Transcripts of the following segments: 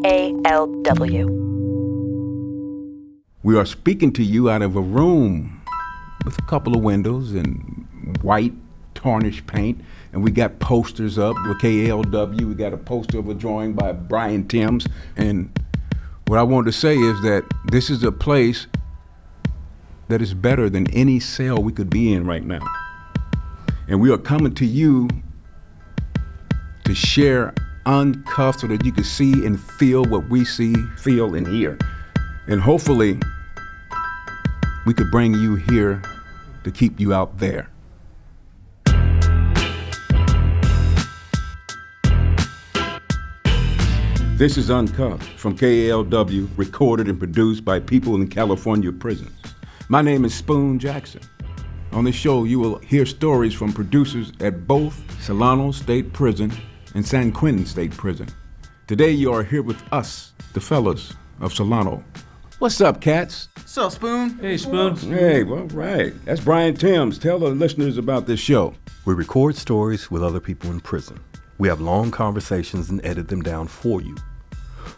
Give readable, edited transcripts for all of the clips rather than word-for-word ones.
KALW. We are speaking to you out of a room with a couple of windows and white tarnished paint, and we got posters up with KALW. We got a poster of a drawing by Brian Timms, and what I wanted to say is that this is a place that is better than any cell we could be in right now. And we are coming to you to share Uncuffed so that you can see and feel what we see, feel, and hear. And hopefully, we could bring you here to keep you out there. This is Uncuffed from KALW, recorded and produced by people in California prisons. My name is Spoon Jackson. On this show, you will hear stories from producers at both Solano State Prison and San Quentin State Prison. Today, you are here with us, the fellas of Solano. What's up, cats? What's up, Spoon? Hey, Spoon. Hey, well, right. That's Brian Timms. Tell the listeners about this show. We record stories with other people in prison. We have long conversations and edit them down for you.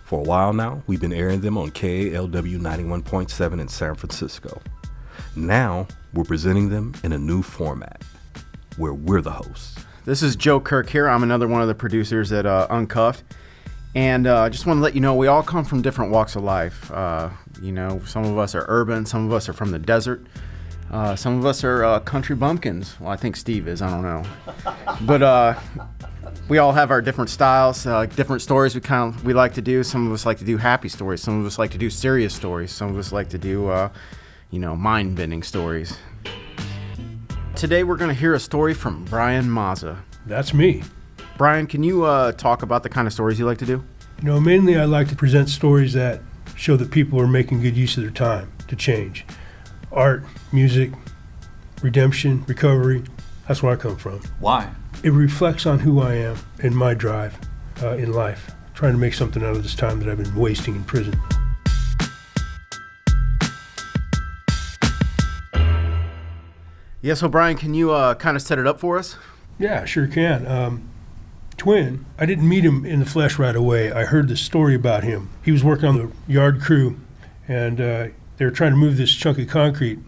For a while now, we've been airing them on KALW 91.7 in San Francisco. Now, we're presenting them in a new format, where we're the hosts. This is Joe Kirk here. I'm another one of the producers at Uncuffed. And I just want to let you know, we all come from different walks of life. Some of us are urban, some of us are from the desert. Some of us are country bumpkins. Well, I think Steve is, I don't know. But we all have our different styles, different stories we like to do. Some of us like to do happy stories. Some of us like to do serious stories. Some of us like to do, mind-bending stories. Today we're going to hear a story from Brian Mazza. That's me. Brian, can you talk about the kind of stories you like to do? Mainly I like to present stories that show that people are making good use of their time to change. Art, music, redemption, recovery, that's where I come from. Why? It reflects on who I am and my drive in life, trying to make something out of this time that I've been wasting in prison. Yeah, so Brian, can you kind of set it up for us? Yeah, sure can. Twin, I didn't meet him in the flesh right away. I heard the story about him. He was working on the yard crew, and they were trying to move this chunk of concrete,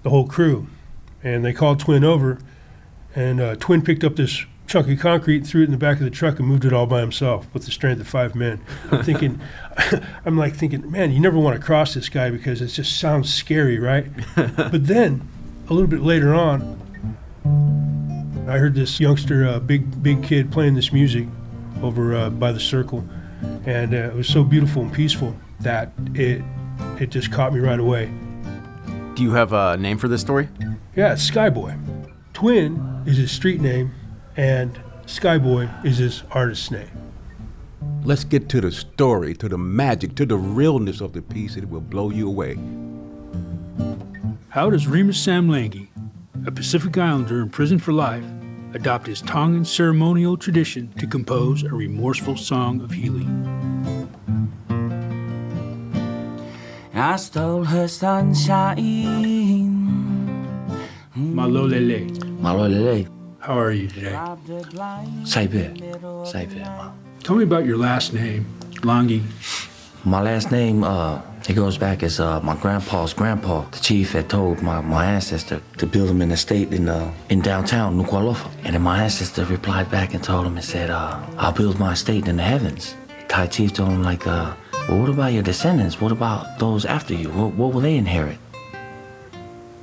the whole crew. And they called Twin over, and Twin picked up this chunk of concrete, threw it in the back of the truck, and moved it all by himself with the strength of 5 men. I'm thinking, man, you never want to cross this guy because it just sounds scary, right? But then, a little bit later on, I heard this youngster, big kid, playing this music over by the circle, and it was so beautiful and peaceful that it just caught me right away. Do you have a name for this story? Yeah, it's Skyboy. Twin is his street name, and Skyboy is his artist's name. Let's get to the story, to the magic, to the realness of the piece. It will blow you away. How does Remus Sam Langi, a Pacific Islander in prison for life, adopt his Tongan ceremonial tradition to compose a remorseful song of healing? I stole her sunshine. Malolele. Malolele. How are you today? Saibe. Tell me about your last name, Longi. My last name, it goes back as my grandpa's grandpa. The chief had told my ancestor to build him an estate in downtown Nuku'alofa. And then my ancestor replied back and told him and said, I'll build my estate in the heavens. Thai chief told him well, what about your descendants? What about those after you? What will they inherit?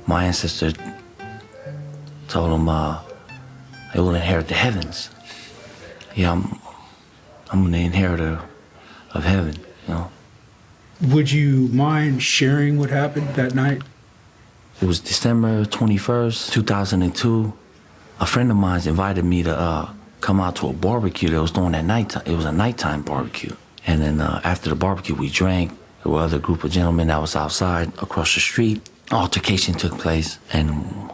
My ancestor told him they will inherit the heavens. Yeah, I'm the inheritor of heaven, you know. Would you mind sharing what happened that night? It was December 21st, 2002. A friend of mine invited me to come out to a barbecue that was doing at nighttime. It was a nighttime barbecue. And then after the barbecue, we drank. There were other group of gentlemen that was outside across the street. Altercation took place, and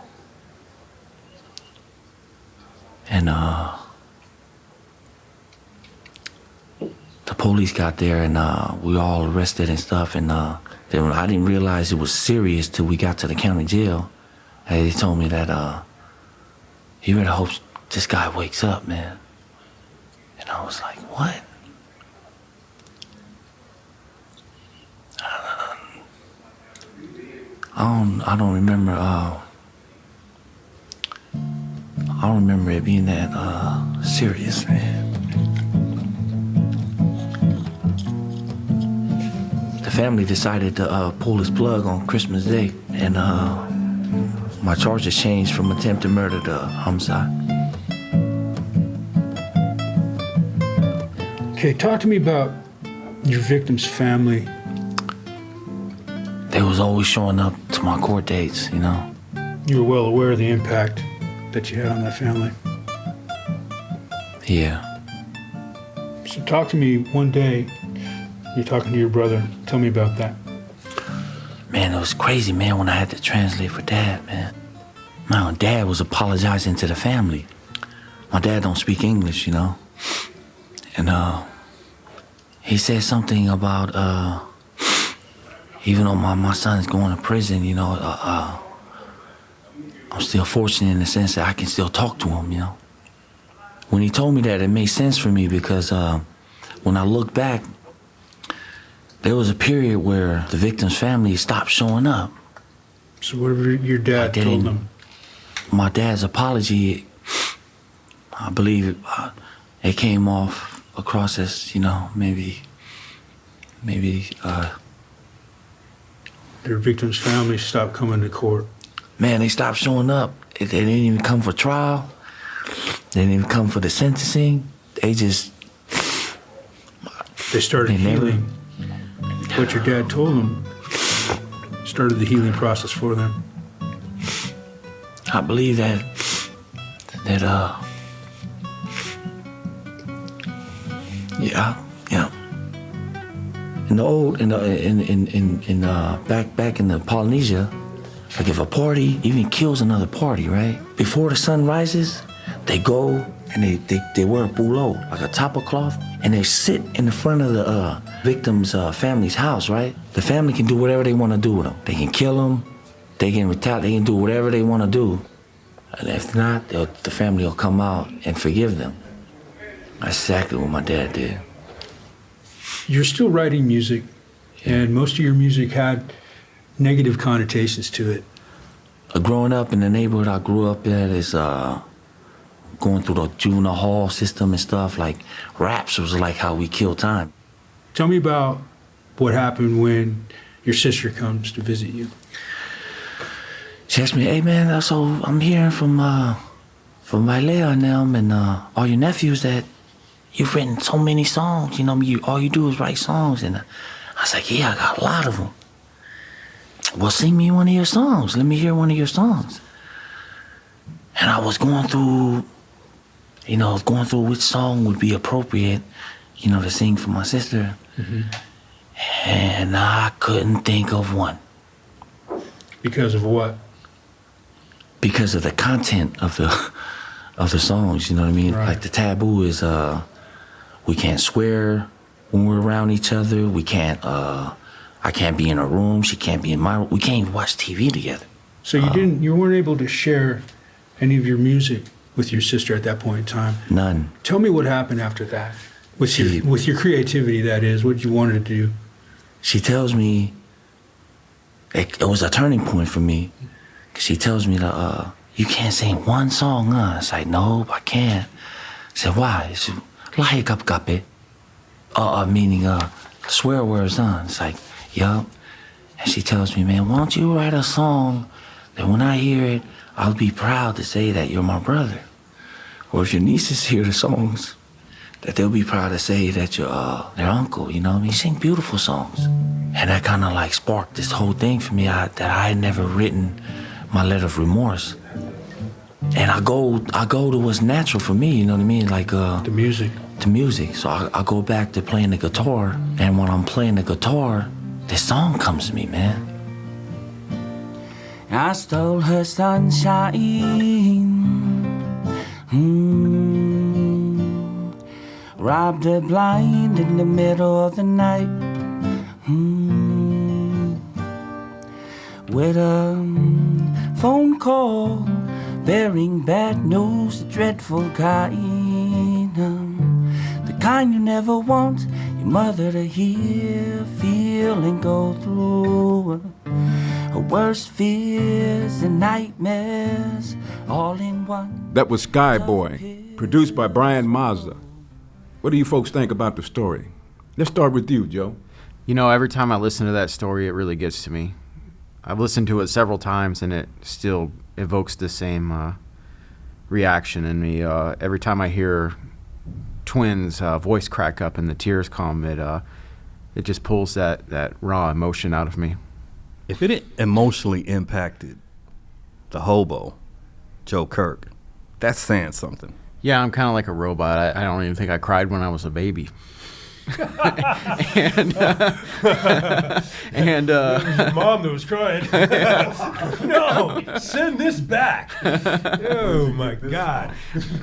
the police got there, and we were all arrested and stuff. And then I didn't realize it was serious till we got to the county jail. And they told me that you better hope this guy wakes up, man. And I was like, what? I don't remember. I don't remember it being that serious, man. The family decided to pull his plug on Christmas Day, and my charges changed from attempted murder to homicide. Okay, talk to me about your victim's family. They was always showing up to my court dates, you know. You were well aware of the impact that you had on that family. Yeah. So talk to me one day, you're talking to your brother. Tell me about that. Man, it was crazy, man, when I had to translate for Dad, man. My dad was apologizing to the family. My dad don't speak English, you know. And he said something about even though my son's going to prison, you know, I'm still fortunate in the sense that I can still talk to him, you know. When he told me that, it made sense for me because when I look back, there was a period where the victim's family stopped showing up. So whatever your dad told them. My dad's apology, I believe it came off across as, you know, maybe Your victim's family stopped coming to court. man, they stopped showing up. They didn't even come for trial. They didn't even come for the sentencing. They started healing. What your dad told them started the healing process for them. I believe that yeah. Back in the Polynesia, like if a party even kills another party, right? Before the sun rises, they go and they wear a pulo, like a tapa cloth, and they sit in the front of the victim's family's house, right? The family can do whatever they want to do with them. They can kill them, they can retaliate, they can do whatever they want to do. And if not, the family will come out and forgive them. That's exactly what my dad did. You're still writing music, and most of your music had negative connotations to it. Growing up in the neighborhood I grew up in is going through the juvenile hall system and stuff, like raps was like how we kill time. Tell me about what happened when your sister comes to visit you. She asked me, hey man, so I'm hearing from Vailea and them and all your nephews that you've written so many songs, you know, all you do is write songs. And I was like, yeah, I got a lot of them. Well, sing me one of your songs. Let me hear one of your songs. And I was going through which song would be appropriate, you know, to sing for my sister. Mm-hmm. And I couldn't think of one. Because of what? Because of the content of the songs, you know what I mean? Right. Like the taboo is we can't swear when we're around each other. We can't I can't be in her room, she can't be in my room. We can't even watch TV together. So you weren't able to share any of your music with your sister at that point in time? None. Tell me what happened after that. With your creativity, that is, what you wanted to do. She tells me it was a turning point for me. She tells me that you can't sing one song, huh? It's like, no, I can't. I said, why? She said, lahi kapkape. Meaning swear words, huh? It's like, yup. And she tells me, man, why don't you write a song that when I hear it, I'll be proud to say that you're my brother. Or if your nieces hear the songs, that they'll be proud to say that you're their uncle, you know what I mean? You sing beautiful songs. And that kind of like sparked this whole thing for me that I had never written my letter of remorse. And I go to what's natural for me, you know what I mean? Like the music. The music. So I go back to playing the guitar, and when I'm playing the guitar, this song comes to me, man. I stole her sunshine. Robbed her blind in the middle of the night. With a phone call bearing bad news, the dreadful kind, the kind you never want your mother to hear, feel, and go through. Worst fears and nightmares all in one. That was Sky Boii, produced by Brian Mazza. What do you folks think about the story? Let's start with you, Joe. You know, every time I listen to that story, it really gets to me. I've listened to it several times, and it still evokes the same reaction in me. Every time I hear Twin's voice crack up and the tears come, it just pulls that raw emotion out of me. If it emotionally impacted the hobo, Joe Kirk, that's saying something. Yeah, I'm kind of like a robot. I don't even think I cried when I was a baby. and It was your mom that was crying. No, send this back. Oh my God.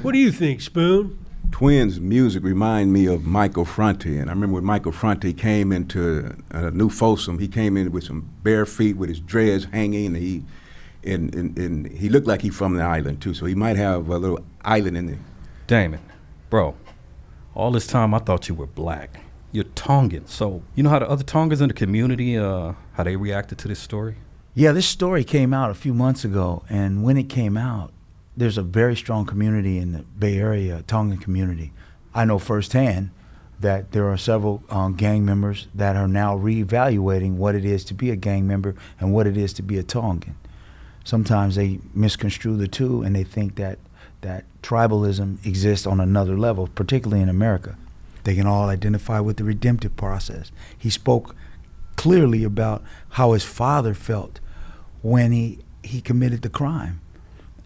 What do you think, Spoon? Twins' music remind me of Michael Franti, and I remember when Michael Franti came into New Folsom, he came in with some bare feet with his dreads hanging, and he looked like he's from the island too, so he might have a little island in there. Damon, bro, all this time I thought you were black. You're Tongan, so you know how the other Tongans in the community, how they reacted to this story? Yeah, this story came out a few months ago, and when it came out, there's a very strong community in the Bay Area, Tongan community. I know firsthand that there are several gang members that are now reevaluating what it is to be a gang member and what it is to be a Tongan. Sometimes they misconstrue the two, and they think that tribalism exists on another level, particularly in America. They can all identify with the redemptive process. He spoke clearly about how his father felt when he committed the crime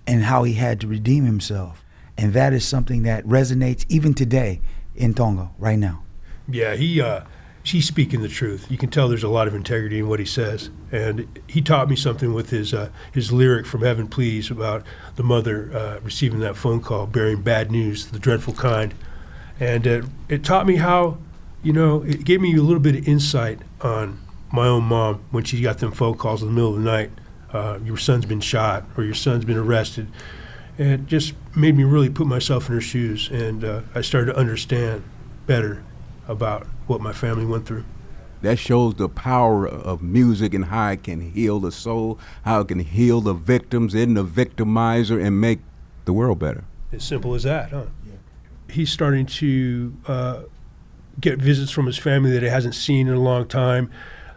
and how he had to redeem himself. And that is something that resonates even today in Tonga right now. Yeah, he's speaking the truth. You can tell there's a lot of integrity in what he says. And he taught me something with his lyric from Heaven Please about the mother receiving that phone call bearing bad news, the dreadful kind. And it taught me how, it gave me a little bit of insight on my own mom when she got them phone calls in the middle of the night. Your son's been shot or your son's been arrested. And it just made me really put myself in her shoes, and I started to understand better about what my family went through. That shows the power of music and how it can heal the soul, how it can heal the victims and the victimizer and make the world better. As simple as that, huh? Yeah. He's starting to get visits from his family that he hasn't seen in a long time.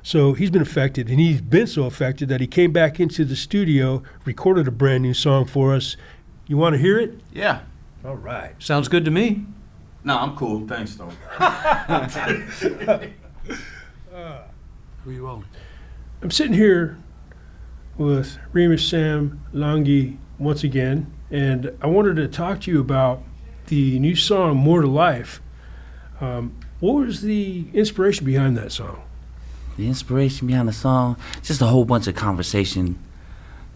So he's been affected, and he's been so affected that he came back into the studio, recorded a brand new song for us. You want to hear it? Yeah. All right. Sounds good to me. No, I'm cool. Thanks, though. Who are you rolling? I'm sitting here with Remus Sam Langi once again, and I wanted to talk to you about the new song, More to Life. What was the inspiration behind that song? The inspiration behind the song, just a whole bunch of conversation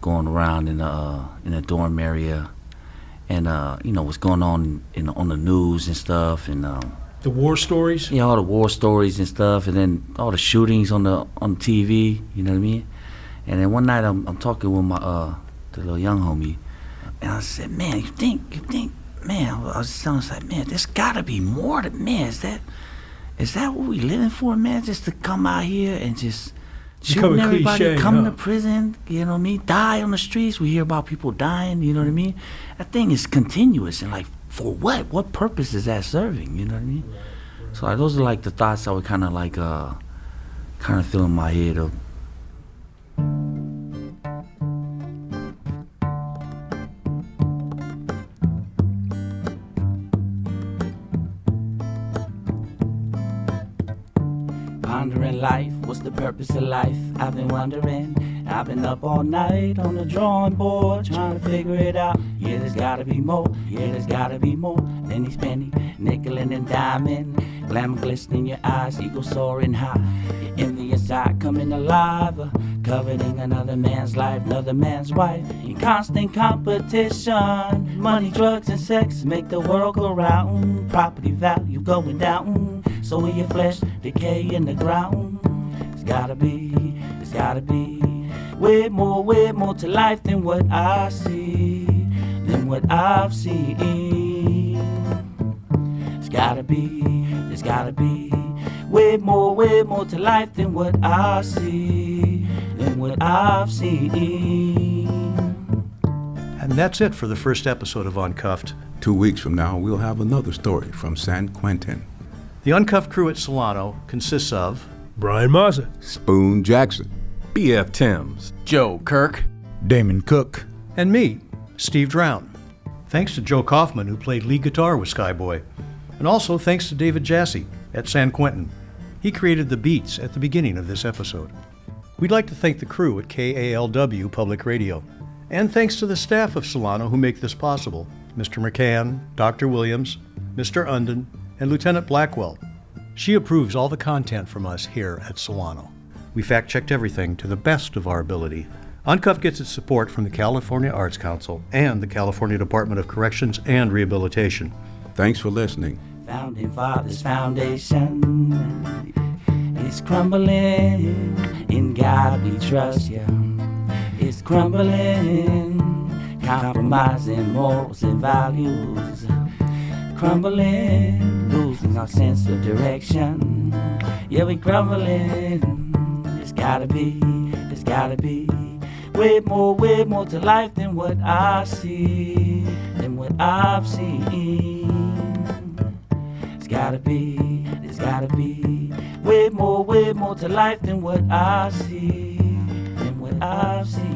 going around in the dorm area, and what's going on on the news and stuff, and The war stories? all the war stories and stuff, and then all the shootings on TV. You know what I mean? And then one night I'm talking with my the little young homie, and I said, "Man, you think, man?" I was telling him, like, "Man, there's gotta be more to man. Is that what we living for, man? Just to come out here and just Become shooting a everybody, cliche, come huh? to prison, you know what I mean? Die on the streets. We hear about people dying, you know what I mean? That thing is continuous, and like, for what? What purpose is that serving? You know what I mean? So like, those are like the thoughts I would kind of feel in my head of. Pondering life, what's the purpose of life? I've been wondering. I've been up all night on the drawing board trying to figure it out. Yeah, there's gotta be more. Yeah, there's gotta be more than these penny, nickel and diamond. Glamour glistening your eyes, ego soaring high. Your envy inside coming alive, coveting another man's life, another man's wife. In constant competition, money, drugs, and sex make the world go round. Property value going down, so will your flesh decay in the ground. There's gotta be way more to life than what I see, than what I've seen. There's gotta be way more to life than what I see, than what what I've seen. And that's it for the first episode of Uncuffed. 2 weeks from now, we'll have another story from San Quentin. The Uncuffed crew at Solano consists of Brian Mazza, Spoon Jackson. BF Timms. Joe Kirk. Damon Cook. and me, Steve Drown. Thanks to Joe Kaufman, who played lead guitar with Skyboy. And also thanks to David Jassy at San Quentin. He created the beats at the beginning of this episode. We'd like to thank the crew at KALW Public Radio. And thanks to the staff of Solano who make this possible, Mr. McCann, Dr. Williams, Mr. Unden, and Lieutenant Blackwell. She approves all the content from us here at Solano. We fact-checked everything to the best of our ability. Uncuffed gets its support from the California Arts Council and the California Department of Corrections and Rehabilitation. Thanks for listening. Founding Fathers Foundation is crumbling. In God we trust, yeah. It's crumbling. Compromising morals and values. Crumbling. Losing our sense of direction. Yeah, we crumbling. There's gotta be way more to life than what I see, than what I've seen. There's gotta be way more to life than what I see, than what I've seen.